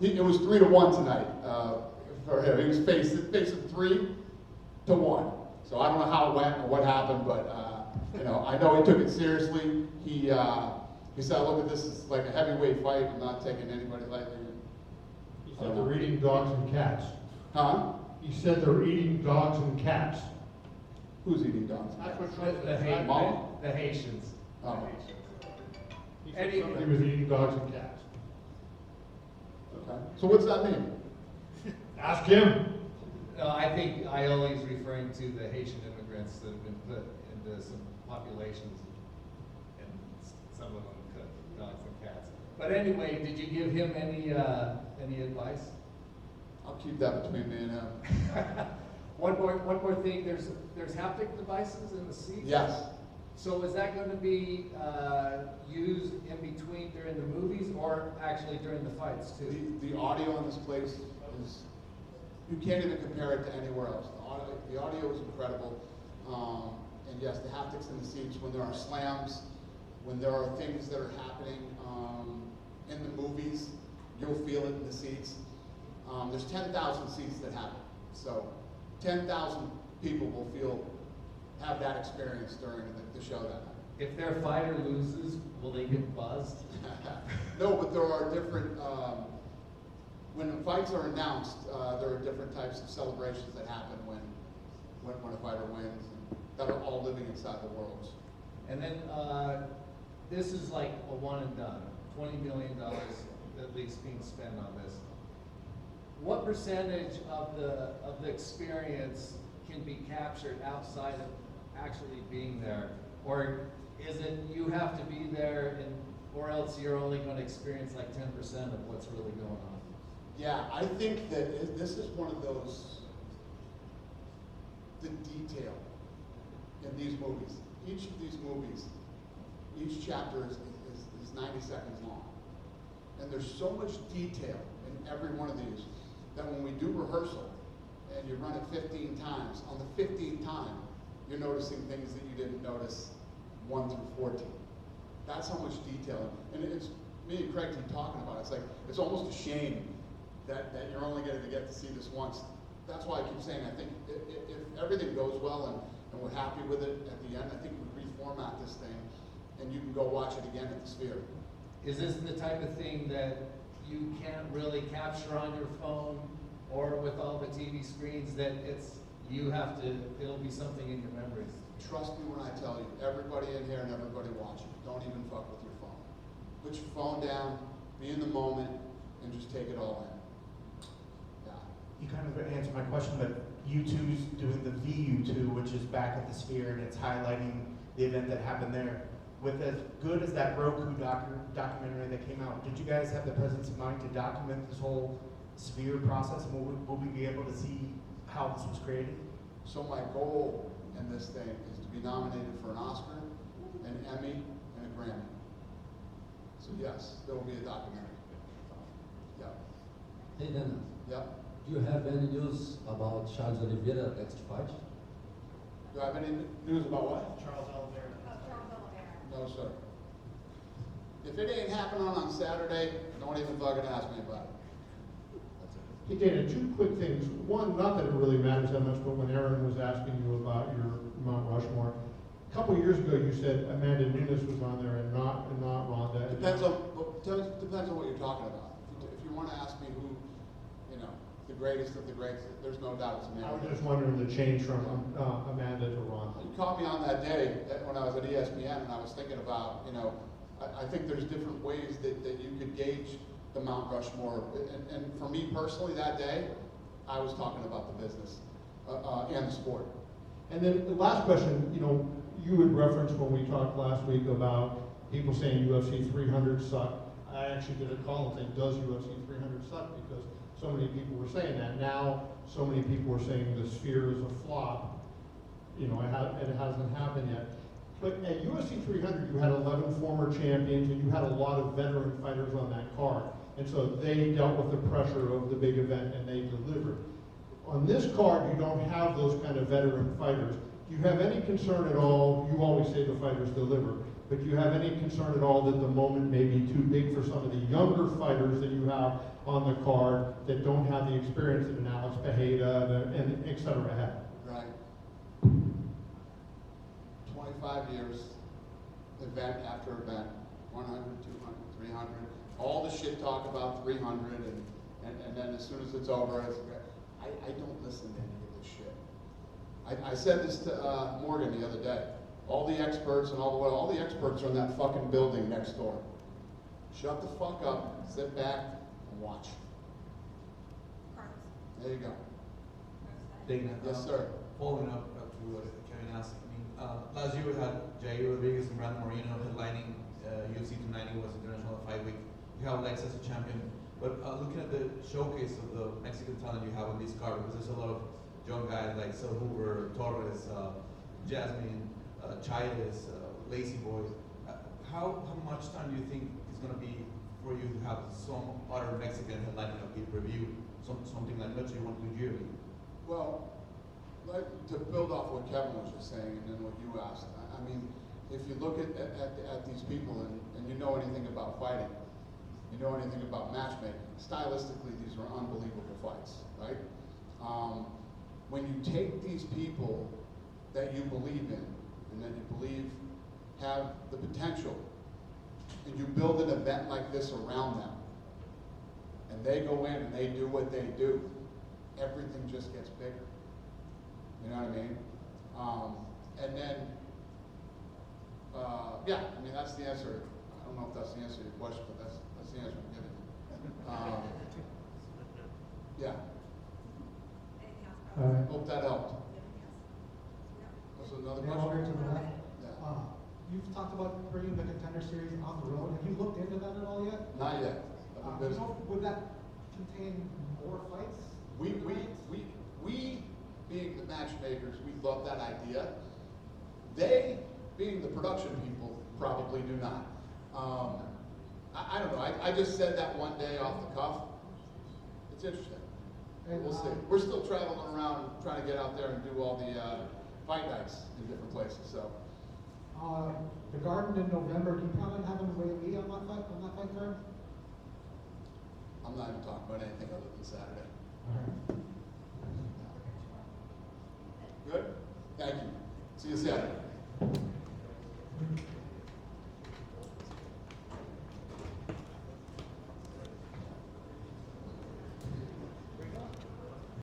It was 3-1 tonight for him. He was facing 3-1. So I don't know how it went or what happened, but you know, I know he took it seriously. He said, "Look at this, it's like a heavyweight fight. I'm not taking anybody lightly." He said they're eating dogs and cats. Huh? He said they're eating dogs and cats. Who's eating dogs? That's what The, Trump the, said. the Haitians. Oh. He said somebody was eating dogs and cats. Okay. So what's that mean? Ask him. No, I think Iola is referring to the Haitian immigrants that have been put into some populations, and some of them cook dogs and cats. But anyway, did you give him any advice? I'll keep that between me and him. One more thing. There's haptic devices in the seats. Yes. So is that going to be used in between during the movies or actually during the fights too? The audio in this place is, you can't even compare it to anywhere else. The audio is incredible. And yes, the haptics in the seats, when there are slams, when there are things that are happening in the movies, you'll feel it in the seats. There's 10,000 seats that happen. So 10,000 people will have that experience during the show that night. If their fighter loses, will they get buzzed? No, but there are different, when the fights are announced, there are different types of celebrations that happen when a fighter wins, and that are all living inside the worlds. And then this is like a one and done. $20 million at least being spent on this. What percentage of the experience can be captured outside of actually being there, or is it you have to be there, or else you're only going to experience like 10% of what's really going on? Yeah, I think that this is one of those, the detail in these movies. Each of these movies, each chapter is 90 seconds long. And there's so much detail in every one of these that when we do rehearsal and you run it 15 times, on the 15th time, you're noticing things that you didn't notice 1 through 14. That's how much detail. And it's me and Craig keep talking about it. It's like, it's almost a shame that you're only going to get to see this once. That's why I keep saying, I think if everything goes well and we're happy with it at the end, I think we reformat this thing and you can go watch it again at the Sphere. Is this the type of thing that you can't really capture on your phone or with all the TV screens, that it'll be something in your memories? Trust me when I tell you, everybody in here and everybody watching, don't even fuck with your phone. Put your phone down, be in the moment, and just take it all in. Yeah. You kind of answered my question, but U2's doing the VU2, which is back at the Sphere, and it's highlighting the event that happened there. With as good as that Roku documentary that came out, did you guys have the presence of mind to document this whole Sphere process? And will we be able to see how this was created? So my goal in this thing is to be nominated for an Oscar, an Emmy, and a Grammy. So yes, there will be a documentary. Yep. Hey Dennis, Yep. do you have any news about Charles Oliveira next fight? Do I have any news about what? Charles Oliveira. No, sir. If it ain't happening on Saturday, don't even fucking ask me about it. Hey Dana, 2 quick things. One, not that it really matters that much, but when Aaron was asking you about your Mount Rushmore, a couple years ago you said Amanda Nunes was on there and not Ronda. Depends on what you're talking about. If you want to ask me who, the greatest of the greats, there's no doubt it's I Amanda. was just wondering the change from Amanda to Ronda. You caught me on that day when I was at ESPN, and I was thinking about, I think there's different ways that you could gauge the Mount Rushmore. And for me personally, that day, I was talking about the business and the sport. And then the last question, you had referenced when we talked last week about people saying UFC 300 sucked. I actually did a column saying, does UFC 300 suck? Because so many people were saying that. Now, so many people are saying the Sphere is a flop. It hasn't happened yet. But at UFC 300, you had 11 former champions, and you had a lot of veteran fighters on that card. And so they dealt with the pressure of the big event, and they delivered. On this card, you don't have those kind of veteran fighters. Do you have any concern at all? You always say the fighters deliver. but do you have any concern at all that the moment may be too big for some of the younger fighters that you have on the card that don't have the experience that an Alex Pereira and et cetera have? Right. 25 years, event after event, 100, 200, 300, all the shit talk about 300, and then as soon as it's over, I don't listen to any of this shit. I said this to Morgan the other day. All the experts and all the experts are in that fucking building next door. Shut the fuck up, sit back, and watch. There you go. Dana, Yes, sir. Following up to what Kevin asked, I mean, last year we had Jair Rodriguez and Brandon Moreno headlining UFC 290 was International Fight Week. You have Lex as a champion, but looking at the showcase of the Mexican talent you have on this card, because there's a lot of young guys like Sel Hoover, Torres, Jasmine, Chaires, Lazy Boys. How much time do you think is going to be for you to have some other Mexican headlining a pay-per-view, something like Noche you want to do yearly? Well, like to build off what Kevin was just saying and then what you asked, I mean, if you look at these people and you know anything about fighting, you know anything about matchmaking, stylistically these are unbelievable fights, right? When you take these people that you believe in and that you believe have the potential and you build an event like this around them and they go in and they do what they do, everything just gets bigger. You know what I mean? And then, yeah, I mean, that's the answer. I don't know if that's the answer to your question, but that's the answer I'm giving you. Yeah, hope that helped. Was there another Dan, over question? to the left. Yeah. You've talked about bringing the Contender series on the road. Have you looked into that at all yet? Not yet. I've been busy. Would that contain more fights? We being the matchmakers, we love that idea. They, being the production people, probably do not. I don't know. I just said that one day off the cuff. It's interesting. And, We'll see. We're still traveling around trying to get out there and do all the fight nights in different places. So the Garden in November, do you plan on having Ray Lee on that fight card? I'm not even talking about anything other than Saturday. All right. Good? Thank you. See you Saturday.